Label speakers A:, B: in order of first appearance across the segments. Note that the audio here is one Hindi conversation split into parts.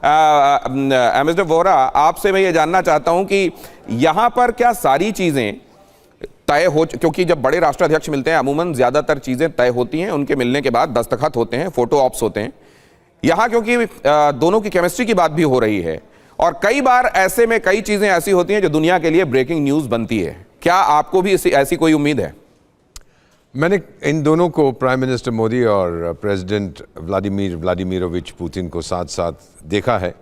A: एम्बेसडर वोहरा, आपसे मैं ये जानना चाहता हूं कि यहां पर क्या सारी चीजें तय हो, क्योंकि जब बड़े राष्ट्राध्यक्ष मिलते हैं अमूमन ज्यादातर चीजें तय होती हैं, उनके मिलने के बाद दस्तखत होते हैं, फोटो ऑप्स होते हैं। यहां क्योंकि दोनों की केमिस्ट्री की बात भी हो रही है और कई बार ऐसे में कई चीजें ऐसी होती हैं जो दुनिया के लिए ब्रेकिंग न्यूज बनती है, क्या आपको भी ऐसी कोई उम्मीद है?
B: मैंने इन दोनों को, प्राइम मिनिस्टर मोदी और प्रेसिडेंट व्लादिमीरोविच पुतिन को साथ साथ देखा है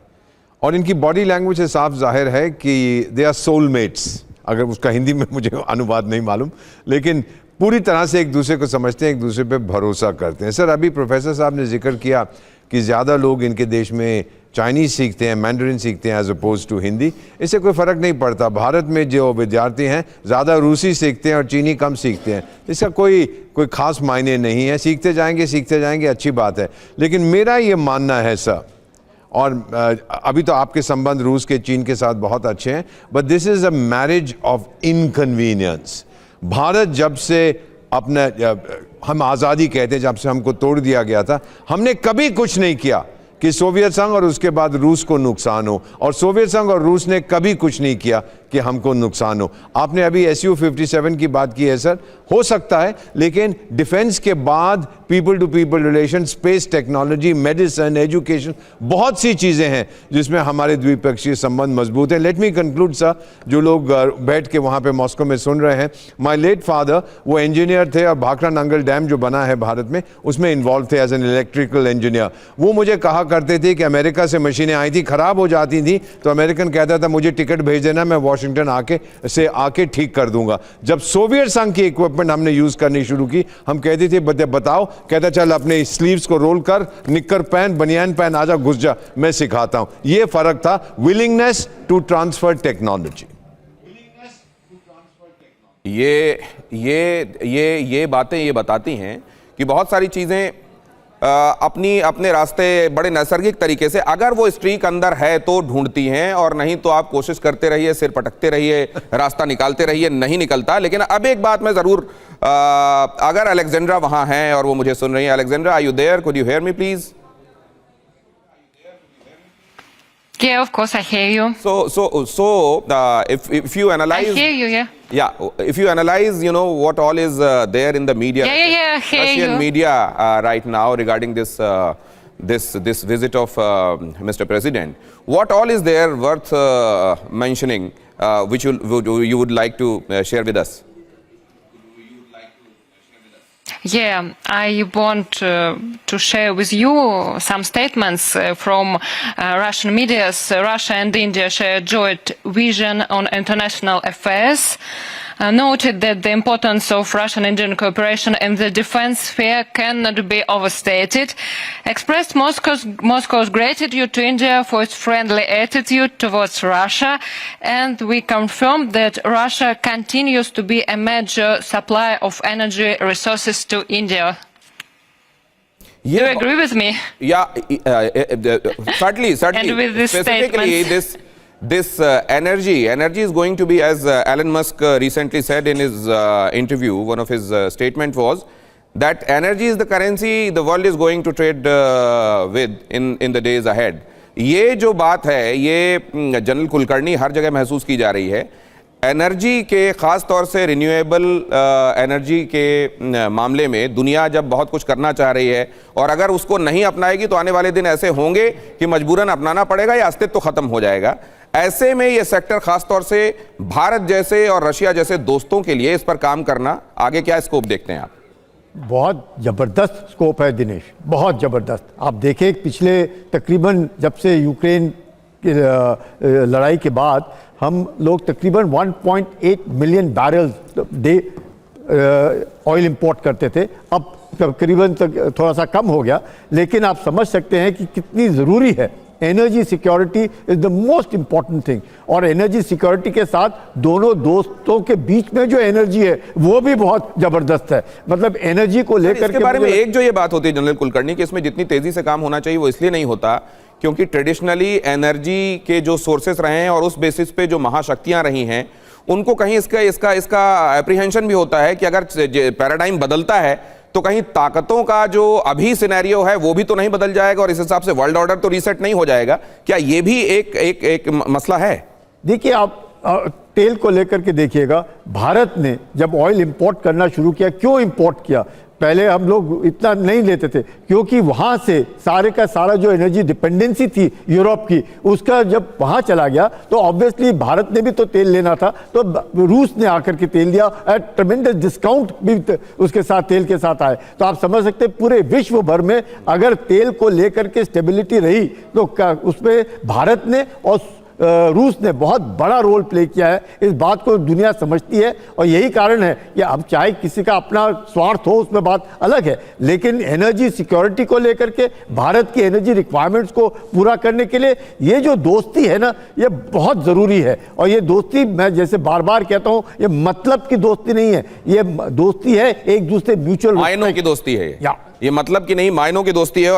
B: और इनकी बॉडी लैंग्वेज से साफ जाहिर है कि दे आर सोलमेट्स। अगर उसका हिंदी में मुझे अनुवाद नहीं मालूम, लेकिन पूरी तरह से एक दूसरे को समझते हैं, एक दूसरे पे भरोसा करते हैं। सर, अभी प्रोफेसर साहब ने जिक्र किया कि ज़्यादा लोग इनके देश में चाइनीज़ सीखते हैं, मैंडरिन सीखते हैं एज अपोज टू हिंदी। इससे कोई फ़र्क नहीं पड़ता। भारत में जो विद्यार्थी हैं ज़्यादा रूसी सीखते हैं और चीनी कम सीखते हैं। इसका कोई ख़ास मायने नहीं है। सीखते जाएंगे, अच्छी बात है। लेकिन मेरा ये मानना है सर, और अभी तो आपके संबंध रूस के, चीन के साथ बहुत अच्छे हैं, but this is a marriage of inconvenience. Bharat जब से अपना, हम आज़ादी कहते हैं, जब से हमको तोड़ दिया गया था, हमने कभी कुछ नहीं किया कि सोवियत संघ और उसके बाद रूस को नुकसान हो, और सोवियत संघ और रूस ने कभी कुछ नहीं किया कि हमको नुकसान हो। आपने अभी SU-57 की बात की है सर, हो सकता है, लेकिन डिफेंस के बाद people to people relation, space technology, medicine, education, बहुत सी चीज़ें हैं जिसमें हमारे द्विपक्षीय संबंध मजबूत हैं। लेट मी कंक्लूड सर, जो लोग बैठ के वहाँ पे मॉस्को में सुन रहे हैं, माई लेट फादर वो इंजीनियर थे और भाखड़ा नंगल डैम जो बना है भारत में, उसमें इन्वॉल्व थे एज एन इलेक्ट्रिकल इंजीनियर। वो मुझे कहा करते थे कि अमेरिका से मशीनें आई थी, ख़राब हो जाती थी, तो अमेरिकन कहता था मुझे टिकट भेज देना, मैं वाशिंगटन आके ठीक कर दूंगा। जब सोवियत संघ की इक्विपमेंट हमने यूज करनी शुरू की, हम कहते थे बताओ, कहता चल अपने स्लीव्स को रोल कर, निक्कर पहन, बनियान पहन, आजा घुस जा, मैं सिखाता हूं। ये फर्क था, विलिंगनेस टू ट्रांसफर टेक्नोलॉजी।
A: ये बातें ये बताती हैं कि बहुत सारी चीजें अपने रास्ते बड़े नैसर्गिक तरीके से, अगर वो स्ट्रीक अंदर है तो ढूंढती हैं, और नहीं तो आप कोशिश करते रहिए, सिर पटकते रहिए, रास्ता निकालते रहिए, नहीं निकलता। लेकिन अब एक बात मैं जरूर, अगर अलेक्जेंड्रा वहां हैं और वो मुझे सुन रही हैं, Alexandra, are you there? Could you hear me please?
C: Yeah, of course, I hear you.
A: If you analyze,
C: I hear you, yeah.
A: Yeah, if you analyze, what all is there in the media,
C: I hear
A: Russian
C: you.
A: media right now regarding this visit of Mr. President, what all is there worth mentioning, which you would like to share with us?
C: Yeah, I want to share with you some statements from Russian media. Russia and India share joint vision on international affairs. Noted that the importance of Russian-Indian cooperation in the defense sphere cannot be overstated. Expressed Moscow's gratitude to India for its friendly attitude towards Russia, and we confirm that Russia continues to be a major supplier of energy resources to India. Do you agree with me?
A: Yeah, certainly.
C: And with this
A: specifically
C: statement,
A: this energy is going to be, as Elon Musk recently said in his interview, one of his statement was that energy is the currency the world is going to trade with in the days ahead. ये जो बात है, ये जनरल कुलकर्णी हर जगह महसूस की जा रही है। एनर्जी के, ख़ास तौर से रिन्यूएबल एनर्जी के मामले में दुनिया जब बहुत कुछ करना चाह रही है, और अगर उसको नहीं अपनाएगी तो आने वाले दिन ऐसे होंगे कि मजबूरन अपनाना पड़ेगा या अस्तित्व तो ख़त्म हो जाएगा। ऐसे में ये सेक्टर ख़ास तौर से भारत जैसे और रशिया जैसे दोस्तों के लिए इस पर काम करना, आगे क्या स्कोप देखते हैं आप?
D: बहुत ज़बरदस्त स्कोप है दिनेश, बहुत ज़बरदस्त। आप देखें, पिछले तकरीबन जब से यूक्रेन की लड़ाई के बाद हम लोग तकरीबन 1.8 million barrels day oil import करते थे, अब तकरीबन थोड़ा सा कम हो गया। लेकिन आप समझ सकते हैं कि कितनी ज़रूरी है। Energy security is the most important thing, और एनर्जी सिक्योरिटी के साथ दोनों दोस्तों के बीच में जो एनर्जी है वो भी बहुत ज़बरदस्त है। मतलब एनर्जी को लेकर
A: के बारे में एक जो ये बात होती है जनरल कुलकर्णी कि इसमें जितनी तेज़ी से काम होना चाहिए वो इसलिए नहीं होता क्योंकि ट्रेडिशनली एनर्जी के जो सोर्सेस रहे हैं और उस बेसिस पे जो महाशक्तियां रही हैं, उनको कहीं इसका एप्रीहेंशन भी होता है कि अगर पैराडाइम बदलता है तो कहीं ताकतों का जो अभी सिनेरियो है वो भी तो नहीं बदल जाएगा और इस हिसाब से वर्ल्ड ऑर्डर तो रीसेट नहीं हो जाएगा? क्या ये भी एक मसला है?
D: देखिए, आप तेल को लेकर के देखिएगा, भारत ने जब ऑयल इंपोर्ट करना शुरू किया, क्यों इंपोर्ट किया? पहले हम लोग इतना नहीं लेते थे क्योंकि वहां से सारे का सारा जो एनर्जी डिपेंडेंसी थी यूरोप की, उसका जब वहां चला गया तो ऑब्वियसली भारत ने भी तो तेल लेना था, तो रूस ने आकर के तेल दिया एट ट्रेमेंडस डिस्काउंट भी उसके साथ तेल के साथ आए। तो आप समझ सकते पूरे विश्व भर में अगर तेल को लेकर के स्टेबिलिटी रही तो उसमें भारत ने और रूस ने बहुत बड़ा रोल प्ले किया है। इस बात को दुनिया समझती है और यही कारण है कि अब चाहे किसी का अपना स्वार्थ हो, उसमें बात अलग है, लेकिन एनर्जी सिक्योरिटी को लेकर के भारत की एनर्जी रिक्वायरमेंट्स को पूरा करने के लिए ये जो दोस्ती है ना, ये बहुत ज़रूरी है। और ये दोस्ती, मैं जैसे बार बार कहता हूँ, ये मतलब की दोस्ती नहीं है, ये दोस्ती है एक दूसरे म्यूचुअल
A: मायनों की दोस्ती है।
D: या
A: ये मतलब की नहीं, मायनों की दोस्ती है।